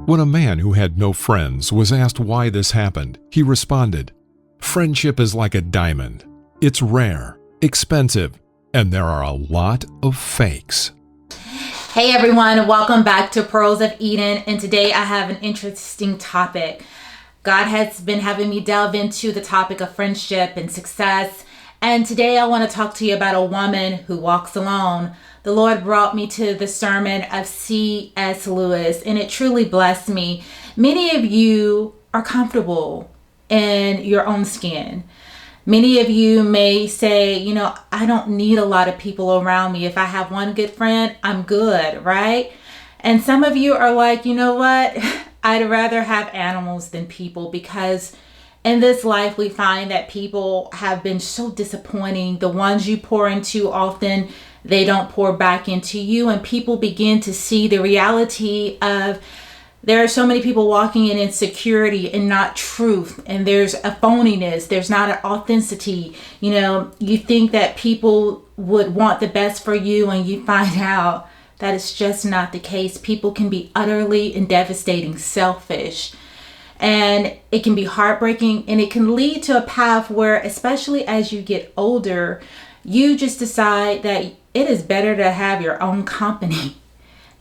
When a man who had no friends was asked why this happened, he responded, "Friendship is like a diamond. It's rare, expensive, and there are a lot of fakes." Hey everyone, welcome back to Pearls of Eden, and today I have an interesting topic. God has been having me delve into the topic of friendship and success, and today I want to talk to you about a woman who walks alone. The Lord brought me to the sermon of CSLewis, and it truly blessed me. Many of you are comfortable in your own skin. Many of you may say, I don't need a lot of people around me. If I have one good friend, I'm good, right? And some of you are like, you know what? I'd rather have animals than people, because in this life we find that people have been so disappointing. The ones you pour into, often they don't pour back into you, and people begin to see the reality of there are so many people walking in insecurity and not truth, and there's a phoniness, there's not an authenticity. You think that people would want the best for you, and you find out that it's just not the case. People can be utterly and devastating selfish, and it can be heartbreaking, and it can lead to a path where, especially as you get older, you just decide that it is better to have your own company.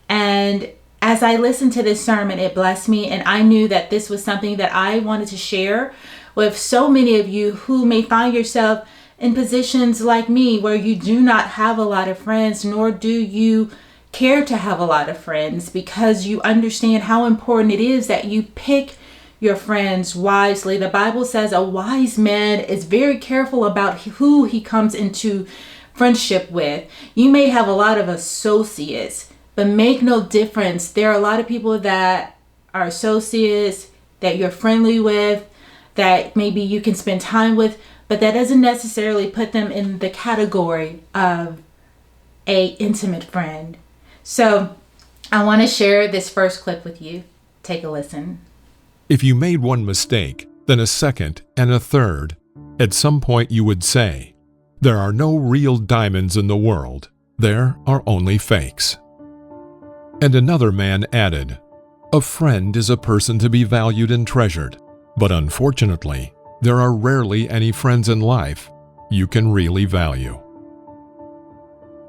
And as I listened to this sermon, it blessed me, and I knew that this was something that I wanted to share with so many of you who may find yourself in positions like me, where you do not have a lot of friends, nor do you care to have a lot of friends, because you understand how important it is that you pick your friends wisely. The Bible says a wise man is very careful about who he comes into friendship with. You may have a lot of associates, but make no difference. There are a lot of people that are associates that you're friendly with, that maybe you can spend time with, but that doesn't necessarily put them in the category of a intimate friend. So I want to share this first clip with you. Take a listen. If you made one mistake, then a second and a third, at some point you would say, "There are no real diamonds in the world. There are only fakes." And another man added, "A friend is a person to be valued and treasured, but unfortunately, there are rarely any friends in life you can really value."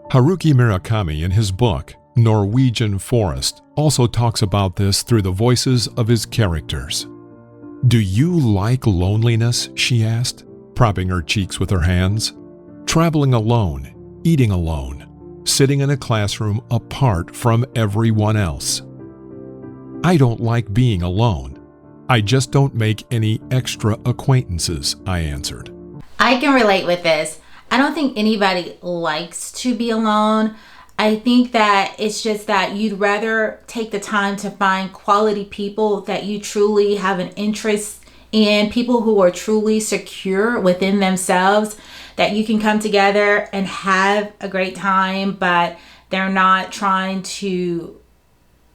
Haruki Murakami, in his book, Norwegian Forest, also talks about this through the voices of his characters. "Do you like loneliness?" she asked, propping her cheeks with her hands. "Traveling alone, eating alone, sitting in a classroom apart from everyone else." "I don't like being alone. I just don't make any extra acquaintances," I answered. I can relate with this. I don't think anybody likes to be alone. I think that it's just that you'd rather take the time to find quality people that you truly have an interest in, people who are truly secure within themselves, that you can come together and have a great time, but they're not trying to,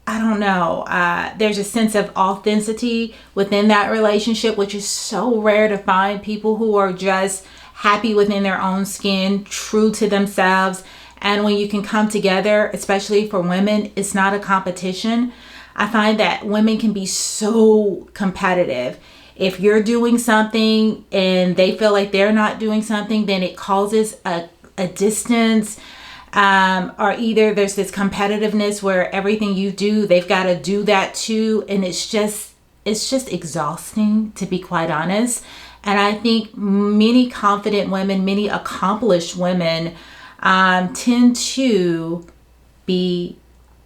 there's a sense of authenticity within that relationship, which is so rare to find. People who are just happy within their own skin, true to themselves. And when you can come together, especially for women, it's not a competition. I find that women can be so competitive. If you're doing something and they feel like they're not doing something, then it causes a distance, or either there's this competitiveness where everything you do, they've got to do that too. And it's just exhausting, to be quite honest. And I think many confident women, many accomplished women, tend to be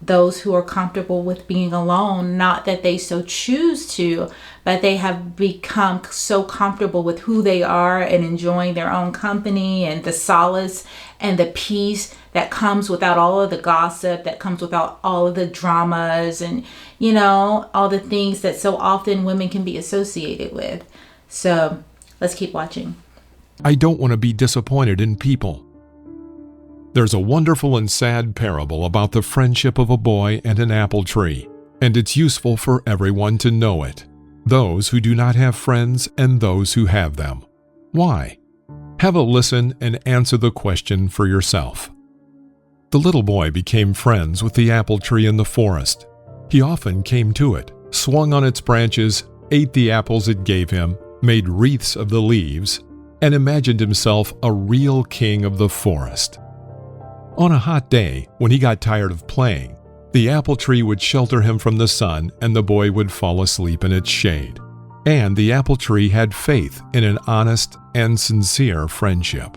those who are comfortable with being alone. Not that they so choose to, but they have become so comfortable with who they are and enjoying their own company and the solace and the peace that comes without all of the gossip, that comes without all of the dramas and, all the things that so often women can be associated with. So let's keep watching. "I don't want to be disappointed in people." There's a wonderful and sad parable about the friendship of a boy and an apple tree, and it's useful for everyone to know it, those who do not have friends and those who have them. Why? Have a listen and answer the question for yourself. The little boy became friends with the apple tree in the forest. He often came to it, swung on its branches, ate the apples it gave him, made wreaths of the leaves, and imagined himself a real king of the forest. On a hot day, when he got tired of playing, the apple tree would shelter him from the sun and the boy would fall asleep in its shade. And the apple tree had faith in an honest and sincere friendship.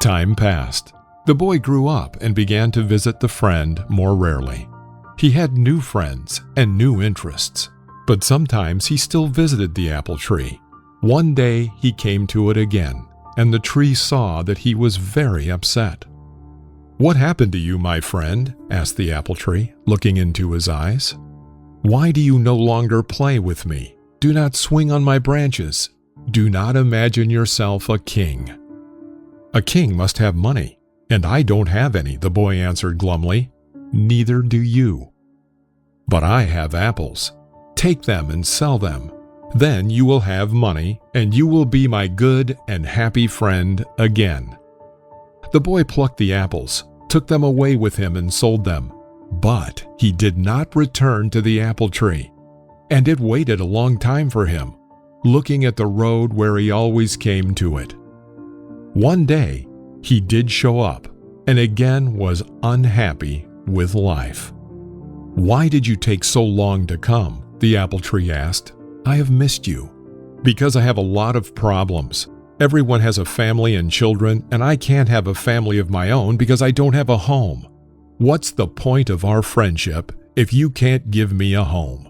Time passed. The boy grew up and began to visit the friend more rarely. He had new friends and new interests, but sometimes he still visited the apple tree. One day he came to it again, and the tree saw that he was very upset. "What happened to you, my friend?" asked the apple tree, looking into his eyes. "Why do you no longer play with me? Do not swing on my branches. Do not imagine yourself a king." "A king must have money, and I don't have any," the boy answered glumly. "Neither do you." "But I have apples. Take them and sell them. Then you will have money, and you will be my good and happy friend again." The boy plucked the apples, took them away with him and sold them. But he did not return to the apple tree, and it waited a long time for him, looking at the road where he always came to it. One day, he did show up, and again was unhappy with life. "Why did you take so long to come?" the apple tree asked. "I have missed you." "Because I have a lot of problems. Everyone has a family and children, and I can't have a family of my own because I don't have a home. What's the point of our friendship if you can't give me a home?"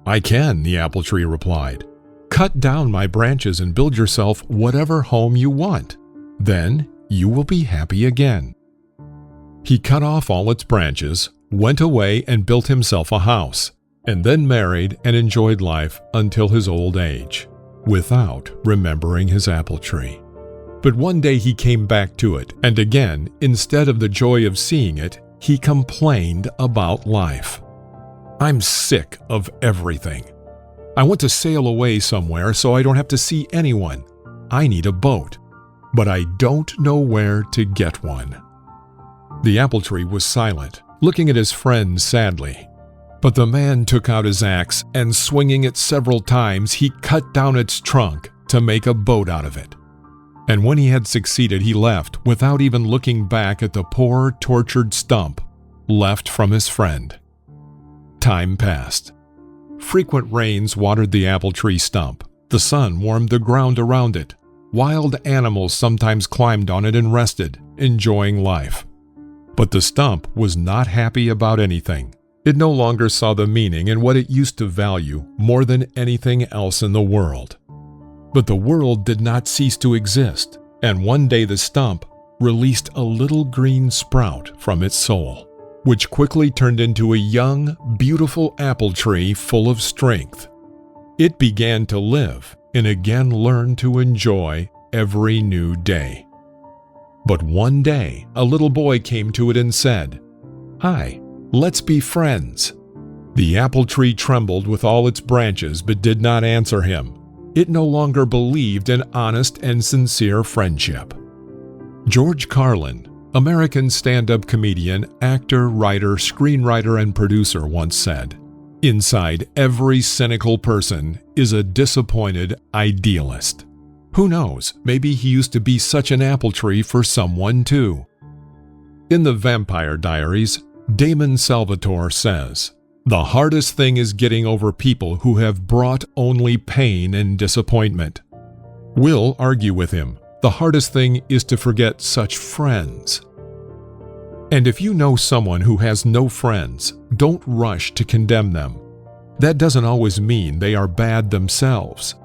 "I can," the apple tree replied. "Cut down my branches and build yourself whatever home you want. Then you will be happy again." He cut off all its branches, went away and built himself a house, and then married and enjoyed life until his old age, without remembering his apple tree. But one day he came back to it, and again, instead of the joy of seeing it, he complained about life. "I'm sick of everything. I want to sail away somewhere so I don't have to see anyone. I need a boat, but I don't know where to get one." The apple tree was silent, looking at his friend sadly. But the man took out his axe, and swinging it several times, he cut down its trunk to make a boat out of it. And when he had succeeded, he left without even looking back at the poor, tortured stump left from his friend. Time passed. Frequent rains watered the apple tree stump. The sun warmed the ground around it. Wild animals sometimes climbed on it and rested, enjoying life. But the stump was not happy about anything. It no longer saw the meaning in what it used to value more than anything else in the world. But the world did not cease to exist, and one day the stump released a little green sprout from its soul, which quickly turned into a young, beautiful apple tree full of strength. It began to live and again learned to enjoy every new day. But one day, a little boy came to it and said, "Hi, let's be friends." The apple tree trembled with all its branches but did not answer him. It no longer believed in honest and sincere friendship. George Carlin, American stand-up comedian, actor, writer, screenwriter, and producer, once said, "Inside every cynical person is a disappointed idealist. Who knows, maybe he used to be such an apple tree for someone too." In The Vampire Diaries, Damon Salvatore says, "The hardest thing is getting over people who have brought only pain and disappointment." We'll argue with him. The hardest thing is to forget such friends. And if you know someone who has no friends, don't rush to condemn them. That doesn't always mean they are bad themselves.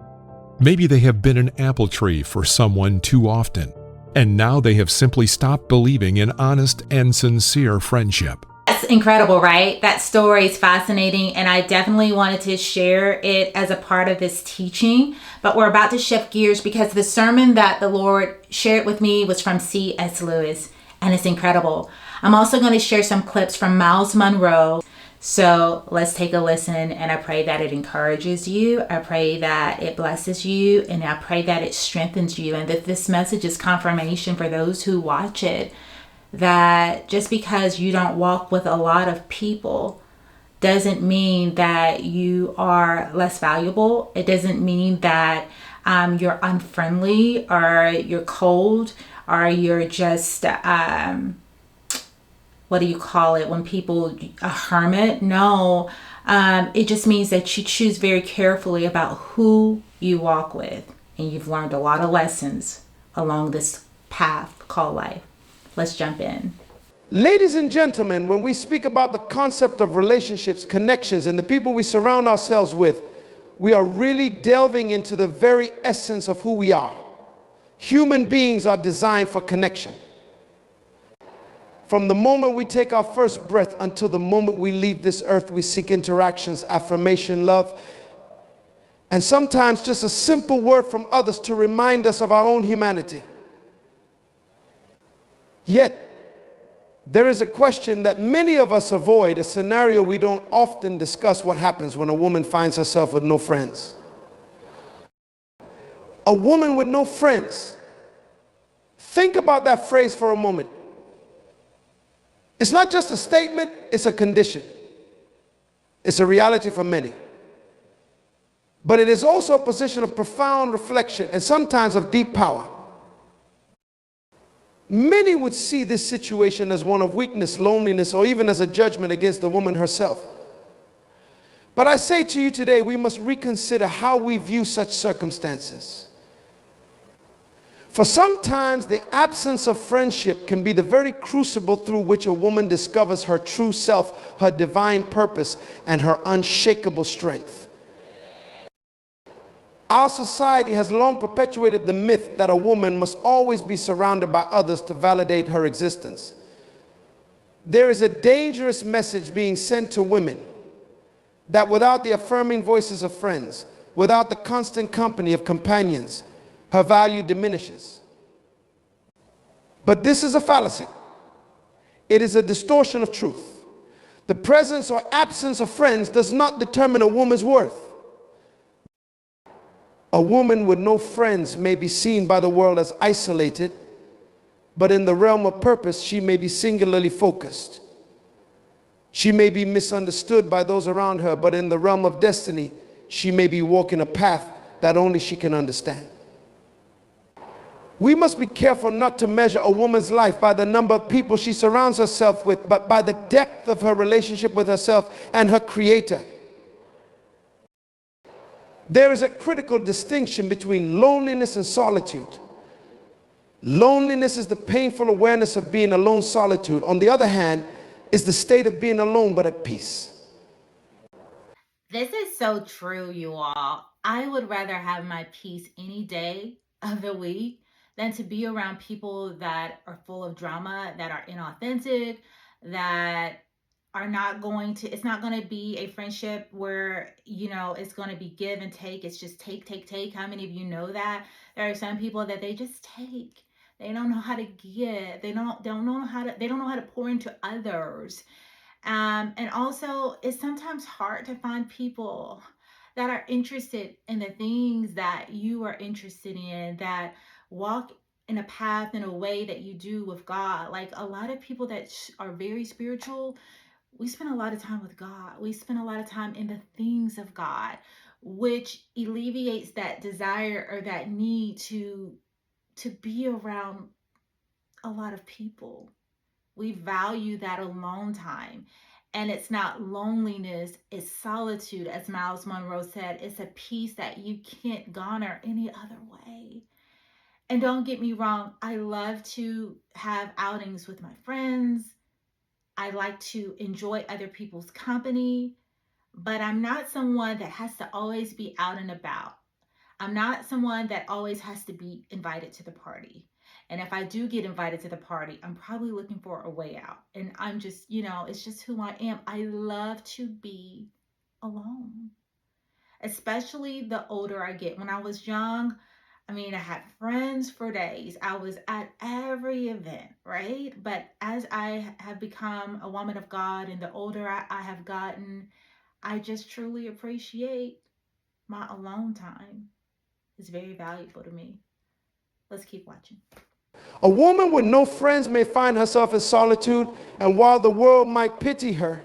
Maybe they have been an apple tree for someone too often, and now they have simply stopped believing in honest and sincere friendship. That's incredible, right? That story is fascinating, and I definitely wanted to share it as a part of this teaching. But we're about to shift gears because the sermon that the Lord shared with me was from CSLewis, and it's incredible. I'm also going to share some clips from Miles Monroe. So let's take a listen, and I pray that it encourages you. I pray that it blesses you, and I pray that it strengthens you, and that this message is confirmation for those who watch it, that just because you don't walk with a lot of people doesn't mean that you are less valuable. It doesn't mean that you're unfriendly or you're cold or you're just, what do you call it when people, a hermit? No. It just means that you choose very carefully about who you walk with. And you've learned a lot of lessons along this path called life. Let's jump in. Ladies and gentlemen, when we speak about the concept of relationships, connections, and the people we surround ourselves with, we are really delving into the very essence of who we are. Human beings are designed for connection. From the moment we take our first breath until the moment we leave this earth, we seek interactions, affirmation, love, and sometimes just a simple word from others to remind us of our own humanity. Yet, there is a question that many of us avoid, a scenario we don't often discuss: what happens when a woman finds herself with no friends. A woman with no friends. Think about that phrase for a moment. It's not just a statement, it's a condition. It's a reality for many. But it is also a position of profound reflection and sometimes of deep power. Many would see this situation as one of weakness, loneliness, or even as a judgment against the woman herself. But I say to you today, we must reconsider how we view such circumstances. For sometimes the absence of friendship can be the very crucible through which a woman discovers her true self, her divine purpose, and her unshakable strength. Our society has long perpetuated the myth that a woman must always be surrounded by others to validate her existence. There is a dangerous message being sent to women that without the affirming voices of friends, without the constant company of companions, her value diminishes. But this is a fallacy. It is a distortion of truth. The presence or absence of friends does not determine a woman's worth. A woman with no friends may be seen by the world as isolated, but in the realm of purpose, she may be singularly focused. She may be misunderstood by those around her, but in the realm of destiny, she may be walking a path that only she can understand. We must be careful not to measure a woman's life by the number of people she surrounds herself with, but by the depth of her relationship with herself and her Creator. There is a critical distinction between loneliness and solitude. Loneliness is the painful awareness of being alone. Solitude, on the other hand, is the state of being alone but at peace. This is so true, you all. I would rather have my peace any day of the week than to be around people that are full of drama, that are inauthentic, that are not going to, it's not going to be a friendship where, it's going to be give and take. It's just take, take, take. How many of you know that? There are some people that they just take. They don't know how to give. They don't know how to pour into others. And also, it's sometimes hard to find people that are interested in the things that you are interested in, that walk in a path in a way that you do with God. Like a lot of people that are very spiritual, we spend a lot of time with God. We spend a lot of time in the things of God, which alleviates that desire or that need to be around a lot of people. We value that alone time. And it's not loneliness, it's solitude. As Miles Monroe said, it's a peace that you can't garner any other way. And don't get me wrong, I love to have outings with my friends. I like to enjoy other people's company, but I'm not someone that has to always be out and about. I'm not someone that always has to be invited to the party. And if I do get invited to the party, I'm probably looking for a way out. And I'm just, it's just who I am. I love to be alone, especially the older I get. When I was young, I had friends for days. I was at every event, right? But as I have become a woman of God and the older I have gotten, I just truly appreciate my alone time. It's very valuable to me. Let's keep watching. A woman with no friends may find herself in solitude, and while the world might pity her,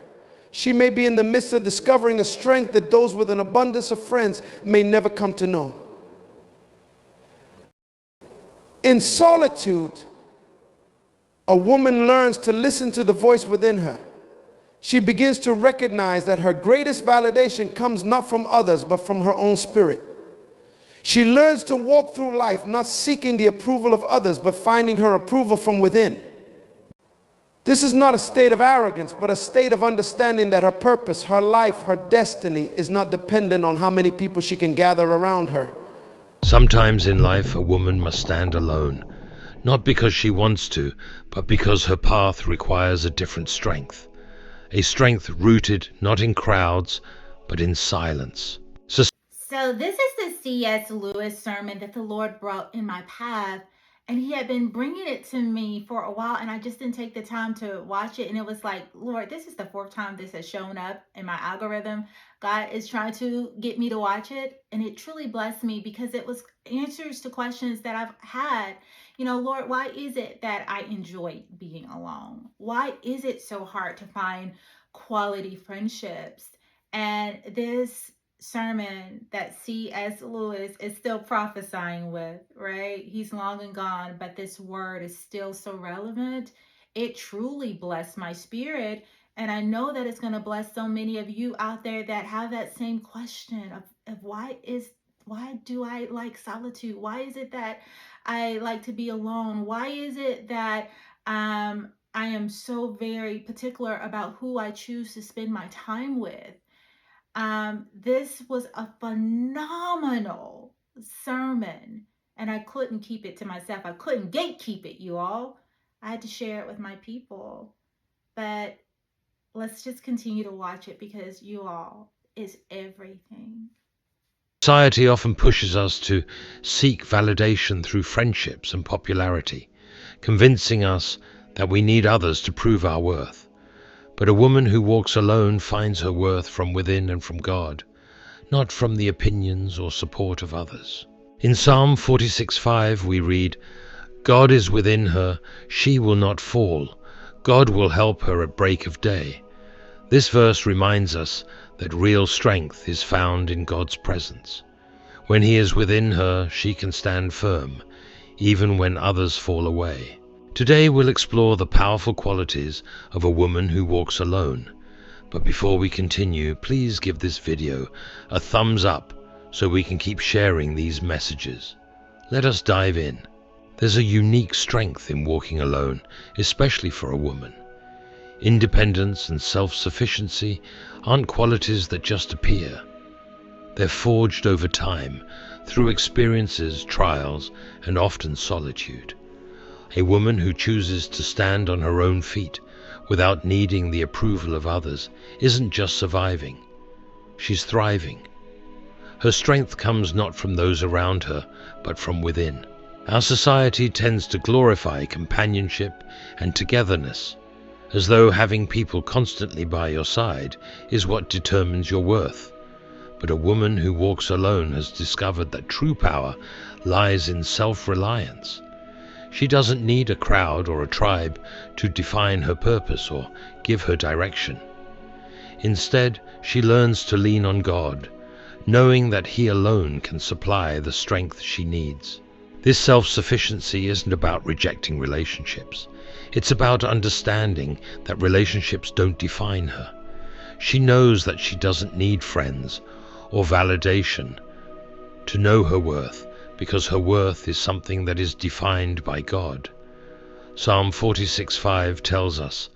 She may be in the midst of discovering a strength that those with an abundance of friends may never come to know. In solitude, a woman learns to listen to the voice within her. She begins to recognize that her greatest validation comes not from others, but from her own spirit. She learns to walk through life not seeking the approval of others, but finding her approval from within. This is not a state of arrogance, but a state of understanding that her purpose, her life, her destiny is not dependent on how many people she can gather around her. Sometimes in life, a woman must stand alone, not because she wants to, but because her path requires a different strength. A strength rooted not in crowds, but in silence. So this is the CSLewis sermon that the Lord brought in my path, and he had been bringing it to me for a while, and I just didn't take the time to watch it. And it was like, Lord, this is the fourth time this has shown up in my algorithm. God is trying to get me to watch it, and it truly blessed me because it was answers to questions that I've had. You know, Lord, why is it that I enjoy being alone? Why is it so hard to find quality friendships? And this sermon that CSLewis is still prophesying with, right? He's long and gone, but this word is still so relevant. It truly blessed my spirit. And I know that it's going to bless so many of you out there that have that same question of why do I like solitude? Why is it that I like to be alone? Why is it that I am so very particular about who I choose to spend my time with? This was a phenomenal sermon, and I couldn't keep it to myself. I couldn't gatekeep it, you all. I had to share it with my people. But let's just continue to watch it because you all is everything. Society often pushes us to seek validation through friendships and popularity, convincing us that we need others to prove our worth. But a woman who walks alone finds her worth from within and from God, not from the opinions or support of others. In Psalm 46:5 we read, "God is within her, she will not fall. God will help her at break of day." This verse reminds us that real strength is found in God's presence. When He is within her, she can stand firm, even when others fall away. Today we'll explore the powerful qualities of a woman who walks alone. But before we continue, please give this video a thumbs up so we can keep sharing these messages. Let us dive in. There's a unique strength in walking alone, especially for a woman. Independence and self-sufficiency aren't qualities that just appear. They're forged over time, through experiences, trials, and often solitude. A woman who chooses to stand on her own feet without needing the approval of others isn't just surviving, she's thriving. Her strength comes not from those around her, but from within. Our society tends to glorify companionship and togetherness, as though having people constantly by your side is what determines your worth. But a woman who walks alone has discovered that true power lies in self-reliance. She doesn't need a crowd or a tribe to define her purpose or give her direction. Instead, she learns to lean on God, knowing that He alone can supply the strength she needs. This self-sufficiency isn't about rejecting relationships. It's about understanding that relationships don't define her. She knows that she doesn't need friends or validation to know her worth, because her worth is something that is defined by God. Psalm 46:5 tells us,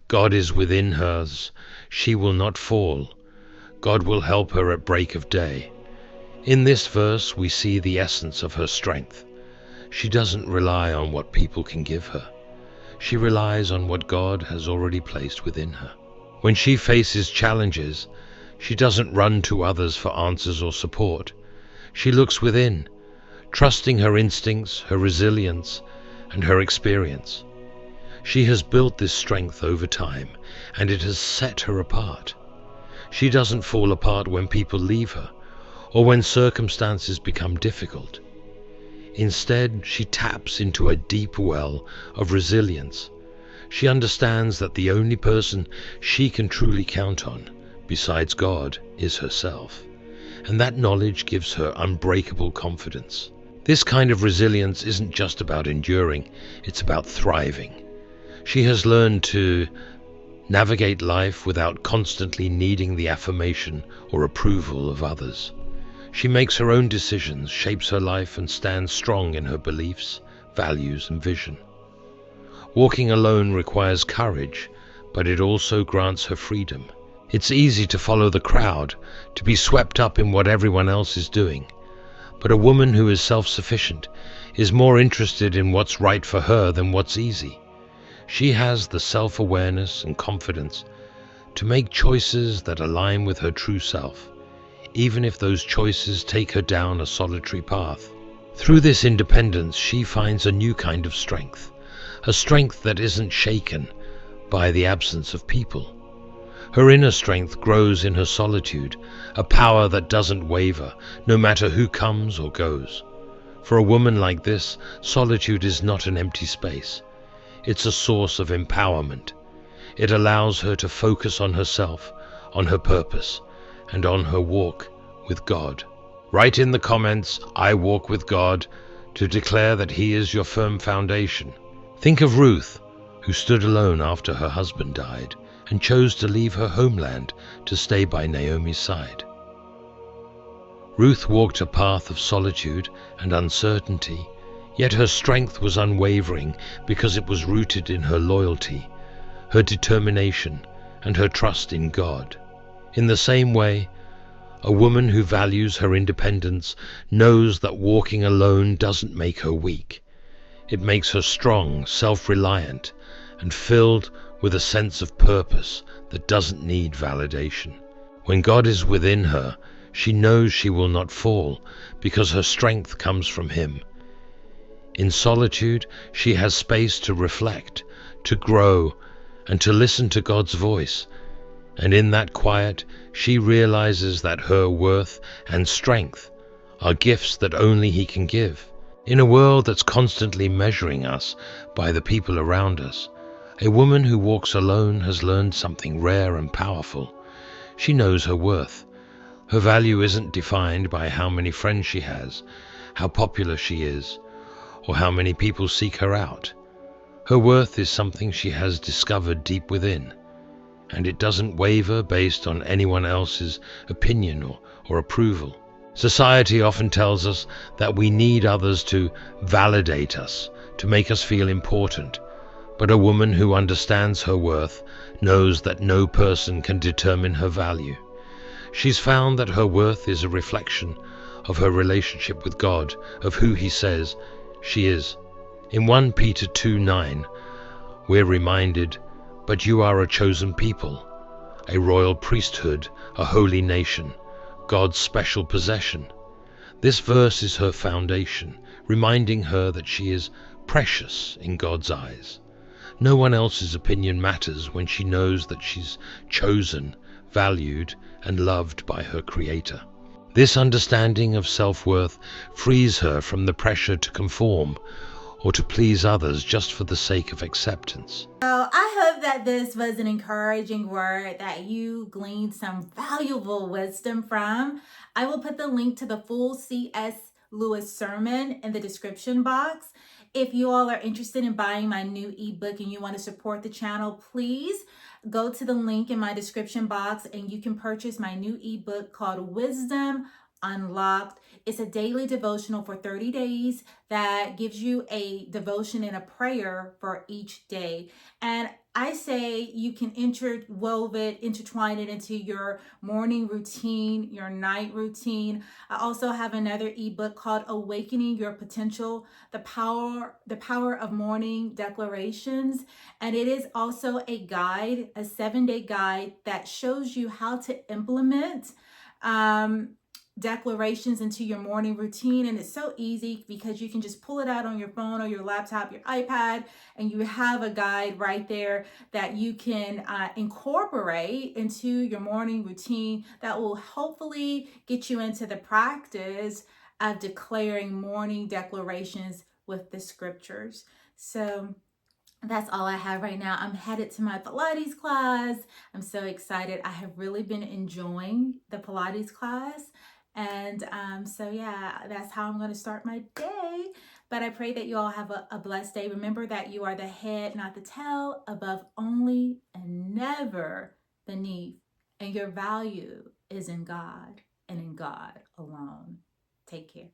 "God is within hers, she will not fall. God will help her at break of day." In this verse we see the essence of her strength. She doesn't rely on what people can give her. She relies on what God has already placed within her. When she faces challenges, she doesn't run to others for answers or support. She looks within, trusting her instincts, her resilience, and her experience. She has built this strength over time, and it has set her apart. She doesn't fall apart when people leave her, or when circumstances become difficult. Instead, she taps into a deep well of resilience. She understands that the only person she can truly count on, besides God, is herself. And that knowledge gives her unbreakable confidence. This kind of resilience isn't just about enduring, it's about thriving. She has learned to navigate life without constantly needing the affirmation or approval of others. She makes her own decisions, shapes her life, and stands strong in her beliefs, values, and vision. Walking alone requires courage, but it also grants her freedom. It's easy to follow the crowd, to be swept up in what everyone else is doing. But a woman who is self-sufficient is more interested in what's right for her than what's easy. She has the self-awareness and confidence to make choices that align with her true self, even if those choices take her down a solitary path. Through this independence, she finds a new kind of strength, a strength that isn't shaken by the absence of people. Her inner strength grows in her solitude, a power that doesn't waver, no matter who comes or goes. For a woman like this, solitude is not an empty space. It's a source of empowerment. It allows her to focus on herself, on her purpose, and on her walk with God. Write in the comments, "I walk with God," to declare that He is your firm foundation. Think of Ruth, who stood alone after her husband died and chose to leave her homeland to stay by Naomi's side. Ruth walked a path of solitude and uncertainty, yet her strength was unwavering because it was rooted in her loyalty, her determination, and her trust in God. In the same way, a woman who values her independence knows that walking alone doesn't make her weak. It makes her strong, self-reliant, and filled with a sense of purpose that doesn't need validation. When God is within her, she knows she will not fall because her strength comes from Him. In solitude, she has space to reflect, to grow, and to listen to God's voice. And in that quiet, she realizes that her worth and strength are gifts that only He can give. In a world that's constantly measuring us by the people around us, a woman who walks alone has learned something rare and powerful. She knows her worth. Her value isn't defined by how many friends she has, how popular she is, or how many people seek her out. Her worth is something she has discovered deep within, and it doesn't waver based on anyone else's opinion or approval. Society often tells us that we need others to validate us, to make us feel important. But a woman who understands her worth knows that no person can determine her value. She's found that her worth is a reflection of her relationship with God, of who He says she is. In 1 Peter 2:9, we're reminded, "But you are a chosen people, a royal priesthood, a holy nation, God's special possession." This verse is her foundation, reminding her that she is precious in God's eyes. No one else's opinion matters when she knows that she's chosen, valued, and loved by her Creator. This understanding of self-worth frees her from the pressure to conform or to please others just for the sake of acceptance. So I hope that this was an encouraging word that you gleaned some valuable wisdom from. I will put the link to the full CSLewis sermon in the description box. If you all are interested in buying my new ebook and you want to support the channel, please go to the link in my description box and you can purchase my new ebook called Wisdom Unlocked. It's a daily devotional for 30 days that gives you a devotion and a prayer for each day. And I say you can intertwine it into your morning routine, your night routine. I also have another ebook called Awakening Your Potential, the power of morning declarations. And it is also a guide, a 7-day guide that shows you how to implement declarations into your morning routine. And it's so easy because you can just pull it out on your phone or your laptop, your iPad, and you have a guide right there that you can incorporate into your morning routine that will hopefully get you into the practice of declaring morning declarations with the scriptures. So That's all I have right now. I'm headed to my Pilates class. I'm so excited. I have really been enjoying the Pilates class. And so, yeah, that's how I'm going to start my day. But I pray that you all have a blessed day. Remember that you are the head, not the tail, above only and never beneath. And your value is in God and in God alone. Take care.